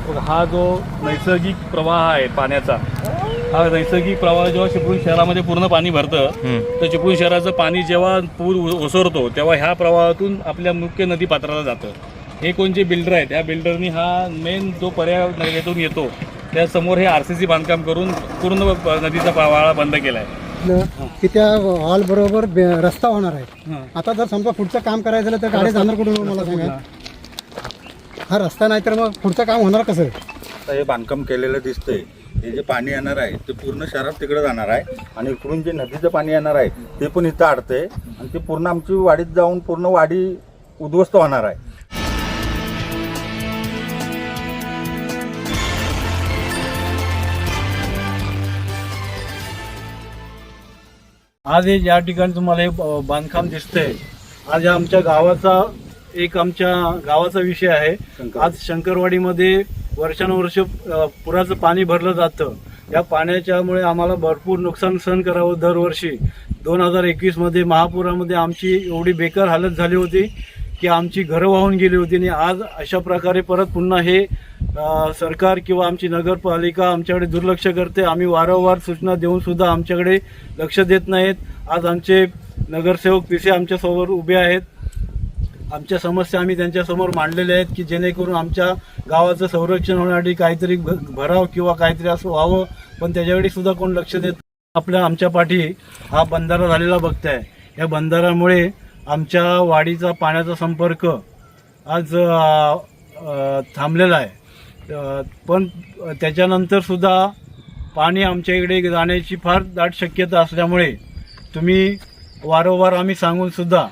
हा जो नैसर्गिक प्रवाह आहे पाण्याचा, हा नैसर्गिक प्रवाह जेव्हा चिपळूण शहरामध्ये पूर्ण पाणी भरतं, तर चिपळूण शहराचं पाणी जेव्हा पूर ओसरतो तेव्हा ह्या प्रवाहातून आपल्या मुख्य नदी पात्राला जातं. हे कोण जे बिल्डर आहेत, त्या बिल्डरनी हा मेन जो पर्याय नदीतून येतो त्यासमोर हे RCC बांधकाम करून पूर्ण नदीचा प्रवाह बंद केला आहे. की त्या हॉल बरोबर रस्ता होणार आहे. आता जर समजा पुढचं काम करायचं झालं तर गाडी जाणार कुठून मला सांगा. हा रस्ता नाही तर मग पुढचं काम होणार कसं? हे बांधकाम केलेलं दिसतंय, हे जे पाणी येणार आहे ते पूर्ण शहरात तिकडे जाणार आहे आणि इकडून जे नदीचं पाणी येणार आहे ते पण इथं अडतंय आणि ते पूर्ण आमची वाडीत जाऊन पूर्ण वाडी उद्ध्वस्त होणार आहे. आज हे या ठिकाणी तुम्हाला हे बांधकाम दिसतंय, आज आमच्या गावाचा विषय आहे. आज शंकरवाडीमध्ये वर्षानुवर्ष पुराचं पाणी भरलं जातं. या पाण्याच्यामुळे आम्हाला भरपूर नुकसान सहन करावं दरवर्षी. 2021 महापुरामध्ये आमची एवढी बेकार हालत झाली होती की आमची घरं वाहून गेली होती. आणि आज अशा प्रकारे परत पुन्हा हे सरकार किंवा आमची नगरपालिका आमच्याकडे दुर्लक्ष करते. आम्ही वारंवार सूचना देऊन सुद्धा आमच्याकडे लक्ष देत नाहीत. आज आमचे नगरसेवक PC आमच्यासमोर उभे आहेत. आमच्या समस्या आम्ही त्यांच्यासमोर मांडलेल्या आहेत की जेणेकरून आमच्या गावाचं संरक्षण होण्यासाठी काहीतरी भराव किंवा काहीतरी असं व्हावं, पण त्याच्याकडे सुद्धा कोण लक्ष देत. आमच्या पाठी हा बंधारा झालेला बघताय. या बंधाऱ्यामुळे आमच्या वाडीचा पाण्याचा संपर्क आज थांबलेला आहे. पण त्याच्यानंतर सुद्धा पाणी आमच्या इकडे जाण्याची फार दाट शक्यता असल्यामुळे तुम्ही वारंवार आम्ही सांगून सुद्धा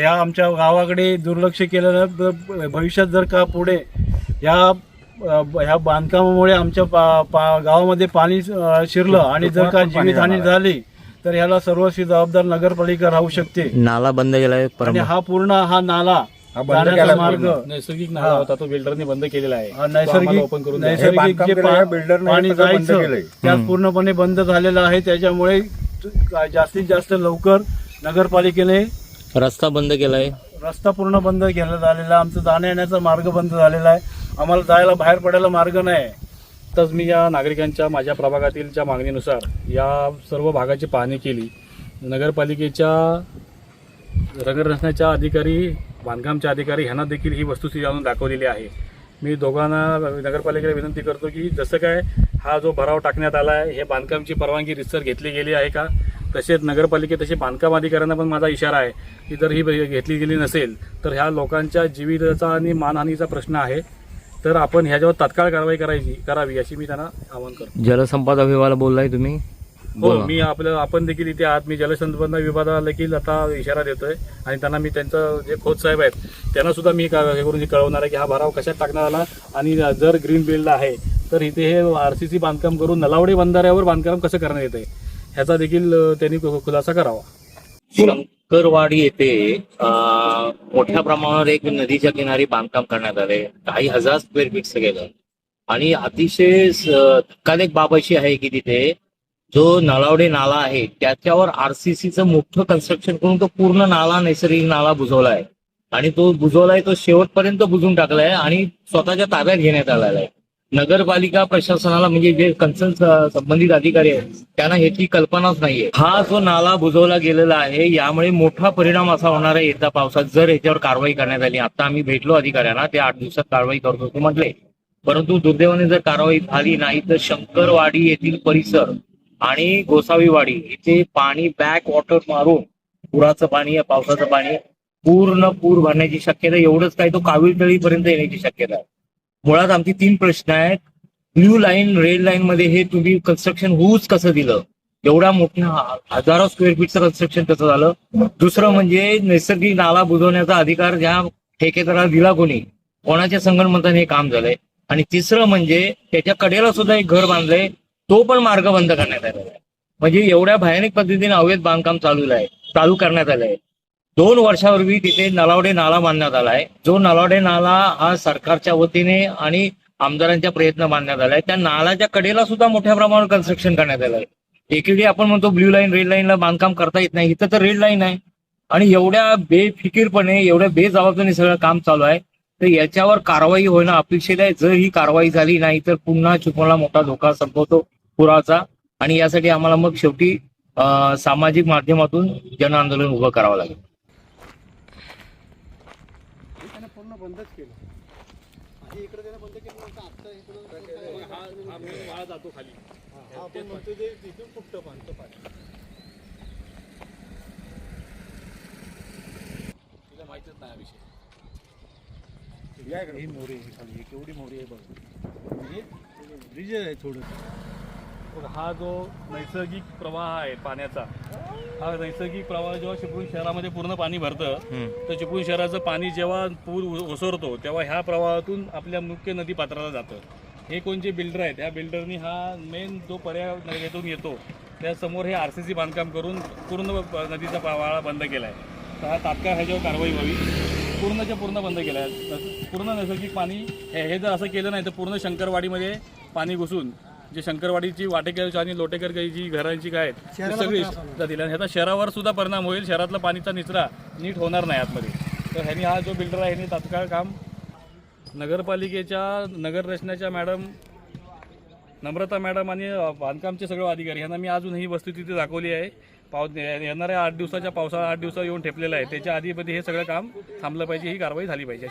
या आमच्या गावाकडे दुर्लक्ष केलेलं. भविष्यात जर का पुढे ह्या बांधकामामुळे आमच्या गावामध्ये पाणी शिरलं आणि जर का जीवितहानी झाली तर ह्याला सर्वस्वी जबाबदार नगरपालिका राहू शकते. नाला बंद केलाय आणि हा पूर्ण नाला जाण्याचा मार्ग नैसर्गिक नाला होता तो बिल्डरने बंद केलेला आहे. नैसर्गिक जे पाणी जायचं त्यात पूर्णपणे बंद झालेलं आहे. त्याच्यामुळे जास्तीत जास्त लवकर नगरपालिकेने रस्ता बंद केलाय. रस्ता पूर्ण बंद केला झालेला. आमचा जाण्या येण्याचा मार्ग बंद झालेला आहे. आम्हाला जायला बाहेर पडायला मार्ग नाही. आताच मी या नागरिकांच्या माझ्या प्रभागातीलच्या मागणीनुसार या सर्व भागाची पाहणी केली. नगरपालिकेच्या नगररचनेच्या अधिकारी, बांधकामच्या अधिकारी ह्यांना देखील ही वस्तुस्थिती आणून दाखवलेली आहे. मी दोघांना नगरपालिकेला विनंती करतो की जसं काय हा जो भराव टाकण्यात आला आहे, हे बांधकामची परवानगी रितसर घेतली गेली आहे का? तसेच नगरपालिकेत तसे बांधकाम अधिकाऱ्यांना पण माझा इशारा आहे की जर ही घेतली गेली नसेल तर ह्या लोकांच्या जीविताचा आणि मानहानीचा प्रश्न आहे. तर आपण ह्याच्यावर तात्काळ कारवाई करावी अशी मी त्यांना आवाहन करतो. जलसंपदा विभागाला बोललाय तुम्ही? हो, मी आपण देखील इथे आहात. मी जलसंपदा विभागाला देखील आता इशारा देतोय आणि त्यांना मी त्यांचं जे खोत साहेब आहेत त्यांना सुद्धा मी हे करून कळवणार आहे की हा भराव कशात टाकण्यात आला आणि जर ग्रीन बिल्ड आहे तर इथे हे RCC बांधकाम करून नलावडे बंधाऱ्यावर बांधकाम कसं करण्यात येत आहे ह्याचा देखील त्यांनी खुलासा करावा. शंकरवाडी येथे मोठ्या प्रमाणावर एक नदीच्या किनारी बांधकाम करण्यात आले. काही हजार स्क्वेअर फीटचं गेलं आणि अतिशय धक्कादायक बाब अशी आहे की तिथे जो नलावडे नाला आहे त्याच्यावर RCCचं मोठं कन्स्ट्रक्शन करून तो पूर्ण नाला, नैसर्गिक नाला बुजवला आहे आणि तो बुजवलाय तो शेवटपर्यंत बुजून टाकलाय आणि स्वतःच्या ताब्यात घेण्यात आलेला आहे. नगरपालिका प्रशासनाला म्हणजे जे कन्सर्न संबंधित अधिकारी आहेत त्यांना ह्याची कल्पनाच नाहीये. हा जो नाला बुजवला गेलेला आहे यामुळे मोठा परिणाम असा होणार आहे येत्या पावसात जर याच्यावर कारवाई करण्यात आली. आता आम्ही भेटलो अधिकाऱ्यांना, ते 8 दिवसात कारवाई करतो असं म्हटले, परंतु दुर्दैवाने जर कारवाई झाली नाही तर शंकरवाडी येथील परिसर आणि गोसावीवाडी इथे पाणी बॅक वॉटर मारून पुराचं पाणी, पावसाचं पाणी पूर्ण पूर भरण्याची शक्यता, एवढंच काय तो काविळतळीपर्यंत येण्याची शक्यता आहे. मुळात आमचे 3 प्रश्न आहेत. ब्ल्यू लाईन, रेड लाईन मध्ये हे तुम्ही कन्स्ट्रक्शन होऊच कसं दिलं? एवढ्या मोठ्या हजारो स्क्वेअर फीटचं कन्स्ट्रक्शन कसं झालं? दुसरं म्हणजे नैसर्गिक नाला बुजवण्याचा अधिकार ज्या ठेकेदाराला दिला कोणाच्या संगणमताने हे काम झालंय. आणि तिसरं म्हणजे त्याच्या कडेला सुद्धा एक घर बांधलंय, तो पण मार्ग बंद करण्यात आलेला आहे. म्हणजे एवढ्या भयानक पद्धतीने अवैध बांधकाम चालू करण्यात आलंय. 2 वर्षापूर्वी तिथे नलावडे नाला बांधण्यात आलाय. जो नलावडे नाला हा सरकारच्या वतीने आणि आमदारांच्या प्रयत्न बांधण्यात आलाय. त्या नाल्याच्या कडेला सुद्धा मोठ्या प्रमाणावर कन्स्ट्रक्शन करण्यात आलंय. एकीकडे आपण म्हणतो ब्ल्यू लाईन, रेड लाईनला बांधकाम करता येत नाही, इथं तर रेड लाईन आहे आणि एवढ्या बेफिकीरपणे, एवढ्या बेजबाबदारीने सगळं काम चालू आहे. तर याच्यावर कारवाई होणं अपेक्षित आहे. जर ही कारवाई झाली नाही तर पुन्हा चिपळूणला मोठा धोका संभवतो पुराचा, आणि यासाठी आम्हाला मग शेवटी सामाजिक माध्यमातून जन आंदोलन उभं करावं लागेल. त्याने पूर्ण बंदच केलं. आधी इकडे त्याने बंद केलं नव्हतं, आता इकडे हा जातो खाली. आपण म्हणतो ते तिथून फुटतं पाणी. तिला माहितीच नाही हा विषय. ही मोरी आहे खाली, केवढी मोरी आहे बघ. म्हणजे ब्रिज आहे थोडं. बघ, हा जो नैसर्गिक प्रवाह आहे पाण्याचा, हा नैसर्गिक प्रवाह जेव्हा चिपळूण शहरामध्ये पूर्ण पाणी भरतं तर चिपळूण शहराचं पाणी जेव्हा पूर ओसरतो तेव्हा ह्या प्रवाहातून आपल्या मुख्य नदी पात्राला जातं. हे कोण जे बिल्डर आहेत त्या बिल्डरनी हा मेन जो पर्याय नदीतून येतो त्यासमोर हे RCC बांधकाम करून पूर्ण नदीचा प्रवाह बंद केला आहे. तर हा तात्काळ ह्याच्यावर कारवाई व्हावी. पूर्णच्या पूर्ण बंद केला आहे. पूर्ण नैसर्गिक पाणी हे जर असं केलं नाही तर पूर्ण शंकरवाडीमध्ये पाणी घुसून जे शंकरवाडीची वाटेकर आणि लोटेकर जी घरांची काय आहेत ती सगळी जातील, आणि ह्याचा शहरावर सुद्धा परिणाम होईल. शहरातला पाणीचा निचरा नीट होणार नाही आतमध्ये. तर ह्यांनी हा जो बिल्डर आहे ह्यांनी तात्काळ काम नगरपालिकेच्या नगर रचनेच्या मॅडम नम्रता मॅडम आणि बांधकामचे सगळे अधिकारी यांना मी अजून ही वस्तुस्थिती दाखवली आहे. येणाऱ्या 8 दिवसाच्या पावसाळा 8 दिवसात येऊन ठेपलेला आहे. त्याच्या आधीमध्ये हे सगळं काम थांबलं पाहिजे, ही कारवाई झाली पाहिजे.